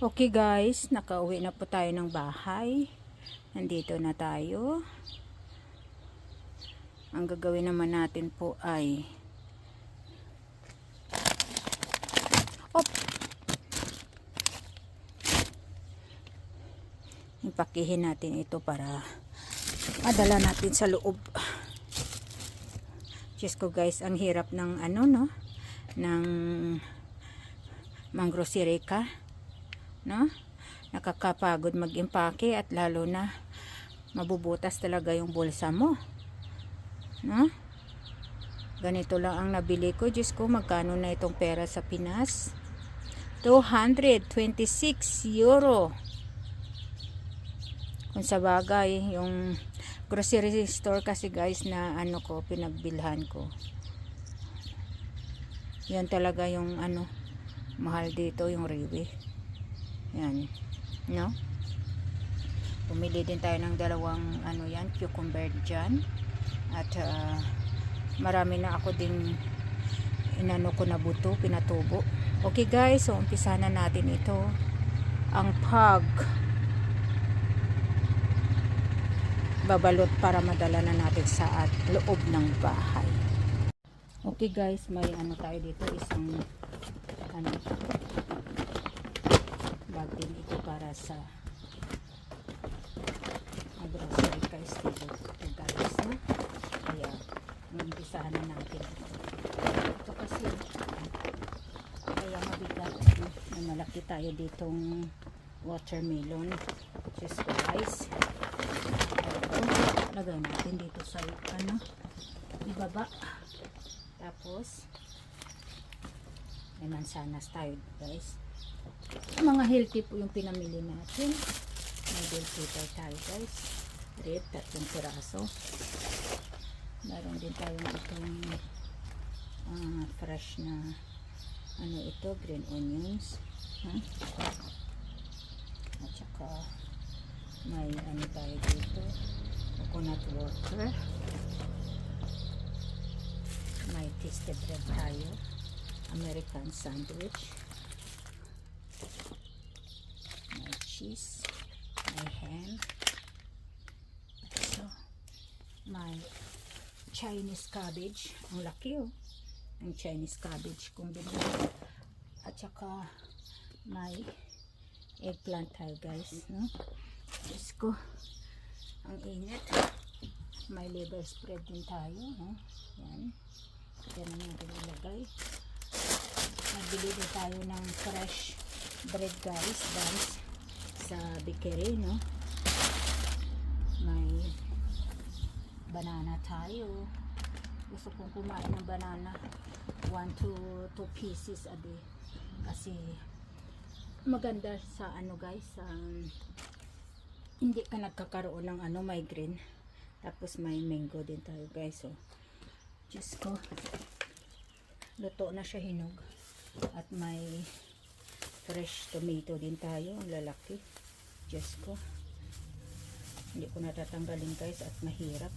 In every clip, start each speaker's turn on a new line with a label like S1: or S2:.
S1: Okay guys, nakauwi na po tayo ng bahay. Nandito na tayo. Ang gagawin naman natin po ay ipakihin natin ito para madala natin sa loob. Diyos ko guys, ang hirap ng ng manggrocery ka, no? Nakakapagod mag-impake at lalo na mabubutas talaga yung bulsa mo, no? Ganito lang ang nabili ko. Diyos ko, magkano na itong pera sa Pinas? 226 euro. Kung sa bagay, yung grocery store kasi guys na pinagbilhan ko. Yan talaga yung mahal dito, yung Riwi. Yan, no? Pumili din tayo ng dalawang cucumber dyan. At marami na ako ding ko na buto, pinatubo. Okay guys, so umpisa na natin ito. Ang babalot para madala na natin sa loob ng bahay. Okay guys, may tayo dito, isang bag din ito para sa grocery guys dito guys, no? Kaya umpisahan na natin ito kasi kaya mabigat, na malaki tayo ditong watermelon. Just guys, lagay natin dito sa ibaba. Tapos may mansanas tayo guys. Mga healthy po yung pinamili natin. May bell pepper tayo guys, red, 3 piraso. Meron din tayong itong fresh na ito, green onions, at saka may tayo dito, coconut water. May tasted bread tayo, American sandwich, may cheese, may ham, so may Chinese cabbage, ang laki ang Chinese cabbage kung binili, at saka may eggplant tayo guys, no? Diyos ko, ang init. May liver spread din tayo, no? Yan, yan ang natin ilagay. Nagbili din tayo ng fresh bread guys, buns sa bakery, no? May banana tayo. Gusto kong kumain ng banana 1 to 2 pieces a day kasi maganda sa guys, hindi ka nagkakaroon ng migraine. Tapos may mango din tayo guys, so Diyos ko, luto na siya, hinog. At may fresh tomato din tayo, ang lalaki. Diyos ko, hindi ko natatanggalin guys at mahirap.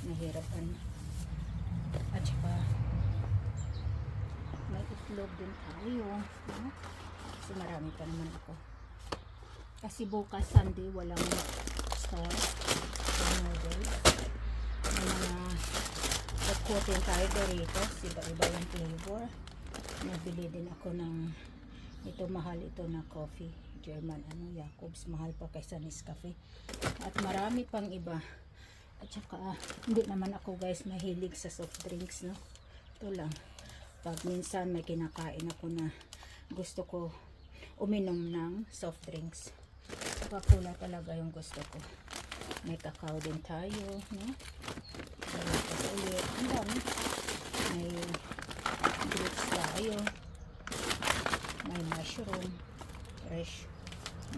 S1: Mahirap at saka may itlog din tayo, no? Kasi marami pa naman ako kasi bukas Sunday walang store, noodles. May mga pagkutin tayo dito, iba-iba yung flavor. Nabili din ako ng ito, mahal ito na coffee, German Jacobs, mahal pa kaysa Nescafe, at marami pang iba. At saka hindi naman ako guys mahilig sa soft drinks, no? Ito lang, pag minsan may kinakain ako na gusto ko uminom ng soft drinks, Coca-Cola talaga yung gusto ko. May kakao din tayo, no? Tapos ulit, ang dami. May grapes tayo, may mushroom fresh,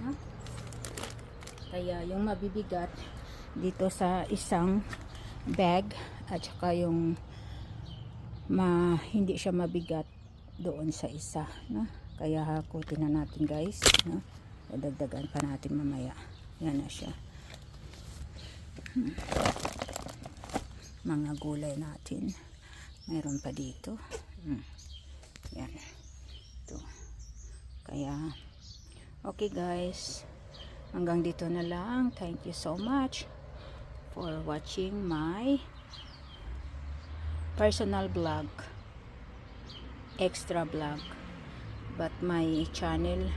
S1: no? Kaya yung mabibigat dito sa isang bag, at saka yung hindi siya mabigat doon sa isa, no? Kaya hakutin na natin guys, no? Dadagdagan pa natin mamaya. Yan na siya. Mga gulay natin mayroon pa dito. Yan, Kaya, okay guys. Hanggang dito na lang. Thank you so much for watching my personal vlog. Extra vlog. But my channel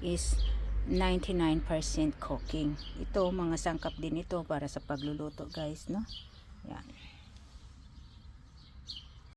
S1: is 99% cooking. Ito, mga sangkap din ito para sa pagluluto guys, no? Yan.